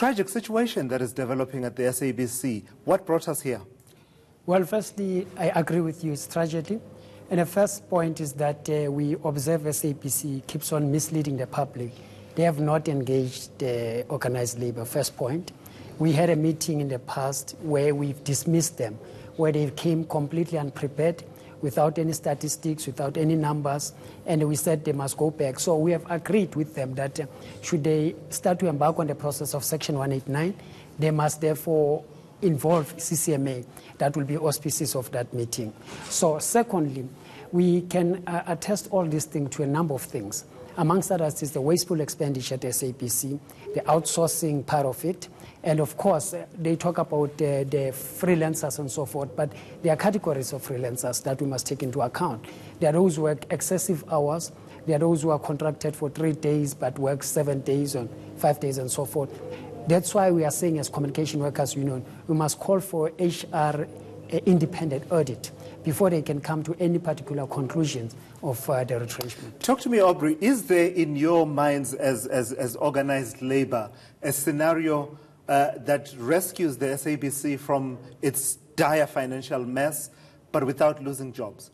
tragic situation that is developing at the SABC. What brought us here? Well, firstly, I agree with you, it's tragedy. And the first point is that we observe SABC keeps on misleading the public. They have not engaged organized labor, first point. We had a meeting in the past where we've dismissed them, where they came completely unprepared, without any statistics, without any numbers, and we said they must go back. So we have agreed with them that should they start to embark on the process of Section 189, they must therefore involve CCMA. That will be auspices of that meeting. So secondly, we can attest all these things to a number of things. Amongst others is the wasteful expenditure at SABC, the outsourcing part of it, and of course, they talk about the freelancers and so forth, but there are categories of freelancers that we must take into account. There are those who work excessive hours. There are those who are contracted for 3 days but work 7 days or 5 days and so forth. That's why we are saying as Communication Workers Union, we must call for HR independent audit before they can come to any particular conclusions of the retrenchment. Talk to me, Aubrey. Is there in your minds as organized labor a scenario that rescues the SABC from its dire financial mess, but without losing jobs?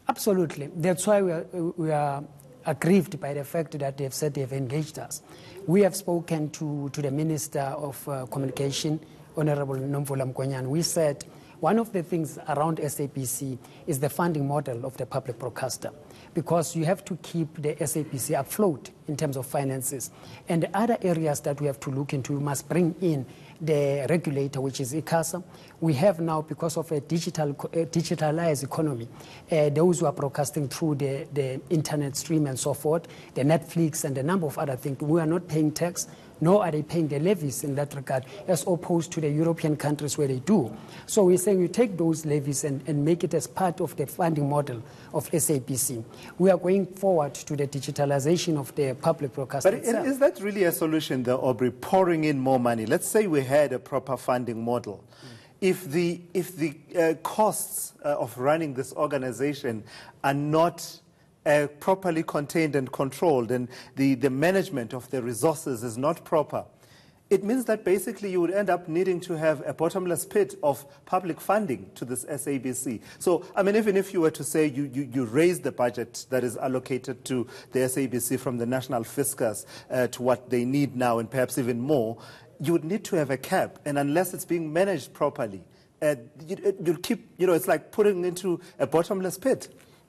Absolutely. That's why we are aggrieved by the fact that they've said they've engaged us. We have spoken to the Minister of Communication, Honorable Nomvula Mkonyane. We said one of the things around SABC is the funding model of the public broadcaster, because you have to keep the SABC afloat in terms of finances. And the other areas that we have to look into, we must bring in the regulator, which is ICASA. We have now, because of a digitalized economy, those who are broadcasting through the internet stream and so forth, the Netflix and a number of other things. We are not paying tax, nor are they paying the levies in that regard, as opposed to the European countries where they do. So we're saying we take those levies and make it as part of the funding model of SABC. We are going forward to the digitalization of the public broadcasting. But is that really a solution, though, Aubrey, pouring in more money? Let's say we had a proper funding model. If the costs of running this organization are not properly contained and controlled, and the management of the resources is not proper, it means that basically you would end up needing to have a bottomless pit of public funding to this SABC. So, I mean, even if you were to say you raise the budget that is allocated to the SABC from the national fiscus to what they need now and perhaps even more, you would need to have a cap. And unless it's being managed properly, you'll keep, it's like putting into a bottomless pit.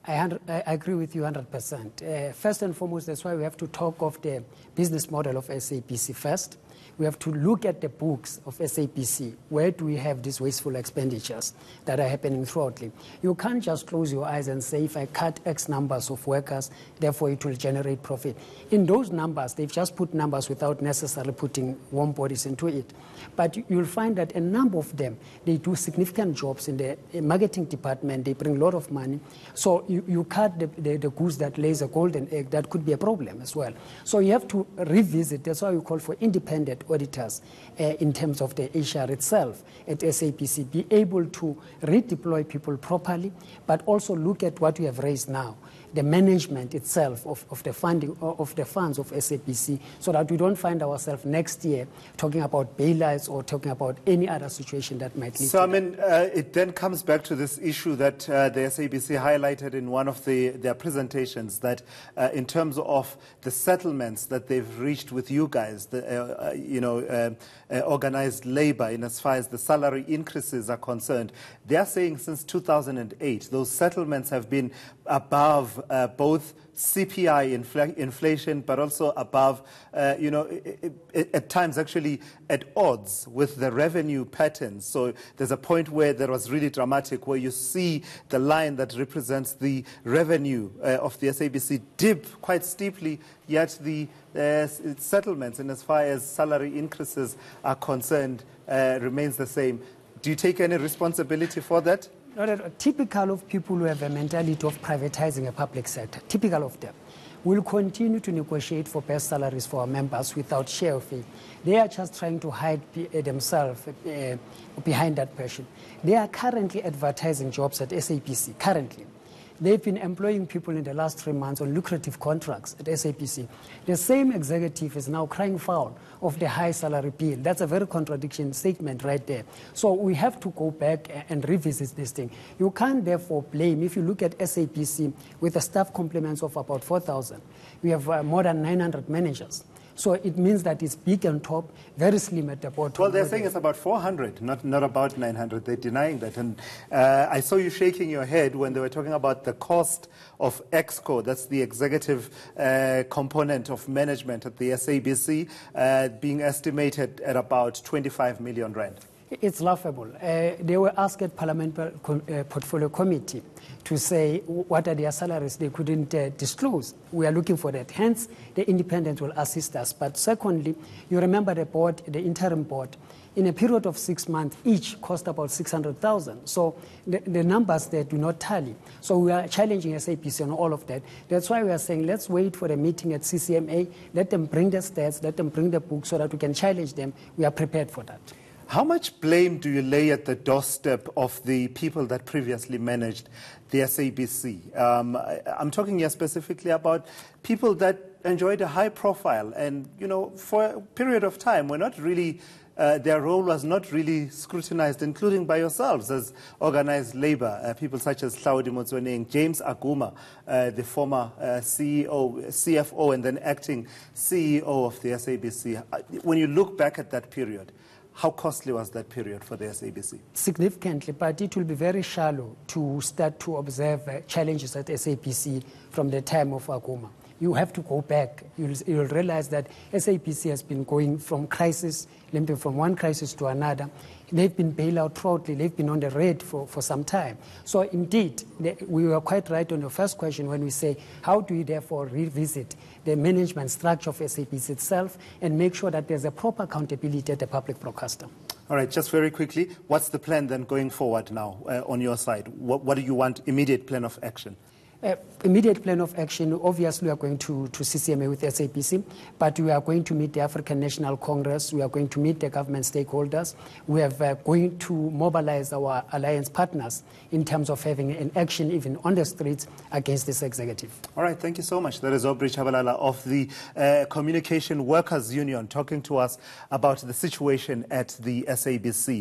I agree with you 100%. First and foremost, that's why we have to talk of the business model of SABC first. We have to look at the books of SABC. Where do we have these wasteful expenditures that are happening throughoutly? You can't just close your eyes and say, if I cut X numbers of workers, therefore it will generate profit. In those numbers, they've just put numbers without necessarily putting warm bodies into it. But you'll find that a number of them, they do significant jobs in the marketing department. They bring a lot of money. So you cut the goose that lays a golden egg. That could be a problem as well. So you have to revisit. That's why we call for independent auditors in terms of the HR itself at SABC, be able to redeploy people properly, but also look at what we have raised now, the management itself of the funding of the funds of SABC, so that we don't find ourselves next year talking about bailouts or talking about any other situation that might lead to. So, I mean, it then comes back to this issue that the SABC highlighted in one of their presentations, that in terms of the settlements that they've reached with you guys, organized labor, in as far as the salary increases are concerned, they are saying since 2008, those settlements have been above both CPI inflation, but also above, at times actually at odds with the revenue patterns. So there's a point where there was really dramatic, where you see the line that represents the revenue of the SABC dip quite steeply, yet the settlements, and as far as salary increases are concerned, remains the same. Do you take any responsibility for that? Typical of people who have a mentality of privatizing a public sector, typical of them, will continue to negotiate for best salaries for our members without share of it. They are just trying to hide themselves behind that person. They are currently advertising jobs at SABC, currently. They've been employing people in the last 3 months on lucrative contracts at SABC. The same executive is now crying foul of the high salary bill. That's a very contradiction statement right there. So we have to go back and revisit this thing. You can't therefore blame, if you look at SABC with a staff complements of about 4,000, we have more than 900 managers. So it means that it's big on top, very slim at the bottom. Well, they're saying it's about 400, not about 900. They're denying that. And I saw you shaking your head when they were talking about the cost of EXCO, that's the executive component of management at the SABC, being estimated at about 25 million rand. It's laughable. They were asked at Parliamentary Portfolio Committee to say what are their salaries. They couldn't disclose. We are looking for that. Hence, the independent will assist us. But secondly, you remember the board, the interim board, in a period of 6 months, each cost about 600,000. So the numbers there do not tally. So we are challenging SABC on all of that. That's why we are saying let's wait for the meeting at CCMA. Let them bring the stats, let them bring the book so that we can challenge them. We are prepared for that. How much blame do you lay at the doorstep of the people that previously managed the SABC? I'm talking here specifically about people that enjoyed a high profile and, you know, for a period of time were not really, their role was not really scrutinized, including by yourselves as organized labor, people such as Hlaudi Motsweneng, James Aguma, the former CFO and then acting CEO of the SABC. When you look back at that period, how costly was that period for the SABC? Significantly, but it will be very shallow to start to observe challenges at SABC from the time of Aguma. You have to go back. You'll realize that SABC has been going from crisis, limping from one crisis to another. They've been bailed out proudly. They've been on the red for some time. So indeed, we were quite right on your first question when we say, how do we therefore revisit the management structure of SABC itself and make sure that there's a proper accountability at the public broadcaster? All right, just very quickly, what's the plan then going forward now on your side? What do you want, immediate plan of action? Immediate plan of action, obviously we are going to CCMA with SABC, but we are going to meet the African National Congress, we are going to meet the government stakeholders, we are going to mobilize our alliance partners in terms of having an action even on the streets against this executive. All right, thank you so much. That is Aubrey Chabalala of the Communication Workers Union talking to us about the situation at the SABC.